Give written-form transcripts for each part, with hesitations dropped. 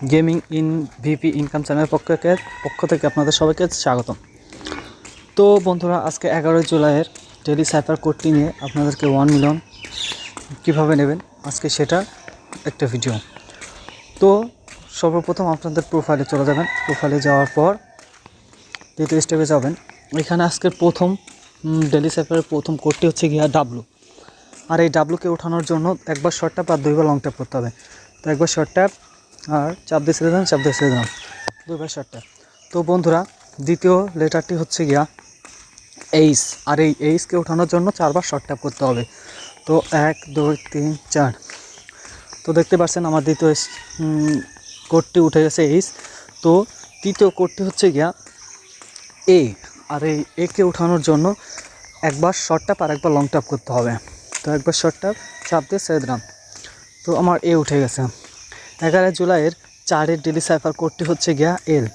Gaming in VP income চ্যানেলের পক্ষ থেকে আপনাদের সবাইকে স্বাগতম। তো বন্ধুরা, আজকে 11 জুলাইয়ের ডেলি সাইফার কোডটি নিয়ে আপনাদেরকে 1 মিলিয়ন কীভাবে নেবেন আজকে সেটা একটা ভিডিও। তো সর্বপ্রথম আপনাদের প্রোফাইলে চলে যাবেন। প্রোফাইলে যাওয়ার পর দ্বিতীয় স্টেপে যাবেন। এখানে আজকের প্রথম ডেলি সাইফারের প্রথম কোডটি হচ্ছে গিয়া ডাব্লু। আর এই ডাব্লুকে ওঠানোর জন্য একবার শর্ট ট্যাপ আর দুইবার লং ট্যাপ করতে হবে। তো একবার শর্ট ট্যাপ আর চাপ দিয়ে ছেড়ে দিলাম, চাপ দিয়ে ছেড়ে দিলাম, দুইবার শর্ট ট্যাপ। তো বন্ধুরা, দ্বিতীয় লেটারটি হচ্ছে গিয়া এইচ। আর এই এইচকে ওঠানোর জন্য 4বার শর্ট ট্যাপ করতে হবে। তো 1 2 3 4। তো দেখতে পাচ্ছেন আমার দ্বিতীয় কোডটি উঠে গেছে এইচ। তো তৃতীয় কোডটি হচ্ছে গিয়া এ। আর এই একে ওঠানোর জন্য একবার শর্ট ট্যাপ আর একবার লং ট্যাপ করতে হবে। তো একবার শর্ট ট্যাপ, চাপ দিয়ে ছেড়ে দিলাম। তো আমার এ উঠে গেছে। 11 জুলাইয়ের 4-এর ডেলি সাইফার কোডটি হচ্ছে গিয়া এল।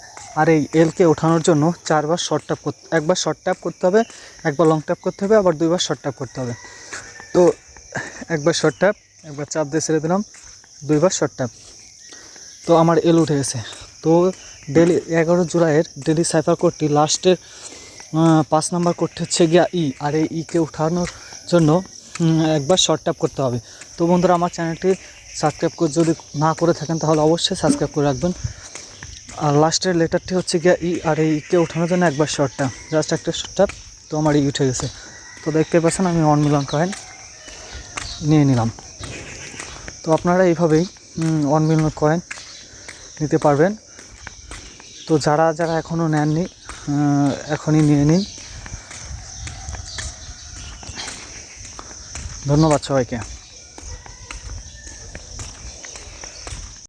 আর এই এলকে ওঠানোর জন্য 4বার শর্ট ট্যাপ একবার শর্ট ট্যাপ করতে হবে, একবার লং ট্যাপ করতে হবে, আবার 2বার শর্ট ট্যাপ করতে হবে। তো একবার শর্ট ট্যাপ, একবার চাপ দিয়ে ছেড়ে দিলাম, 2বার শর্ট ট্যাপ। তো আমার এল উঠে গেছে। তো 11 জুলাইয়ের ডেলি সাইফার কোডটি লাস্টের 5 নাম্বার কোডটি হচ্ছে গিয়া ই। আর এই ইকে ওঠানোর জন্য একবার শর্ট ট্যাপ করতে হবে। তো বন্ধুরা, আমার চ্যানেলটি সাবস্ক্রাইব করে যদি না করে থাকেন তাহলে অবশ্যই সাবস্ক্রাইব করে রাখবেন। আর লাস্টের লেটারটি হচ্ছে গিয়া ই। আর এই ইকে ওঠানোর জন্য একবার শর্ট ট্যাপ, জাস্ট একটা শর্ট ট্যাপ। তো আমার ই উঠে গেছে। তো দেখতে পাচ্ছেন আমি 1 মিলিয়ন কয়েন নিয়ে নিলাম। তো আপনারা এইভাবেই 1 মিলিয়ন কয়েন নিতে পারবেন। তো যারা যারা এখনও নেননি এখনই নিয়ে নিন। ধন্যবাদ সবাইকে।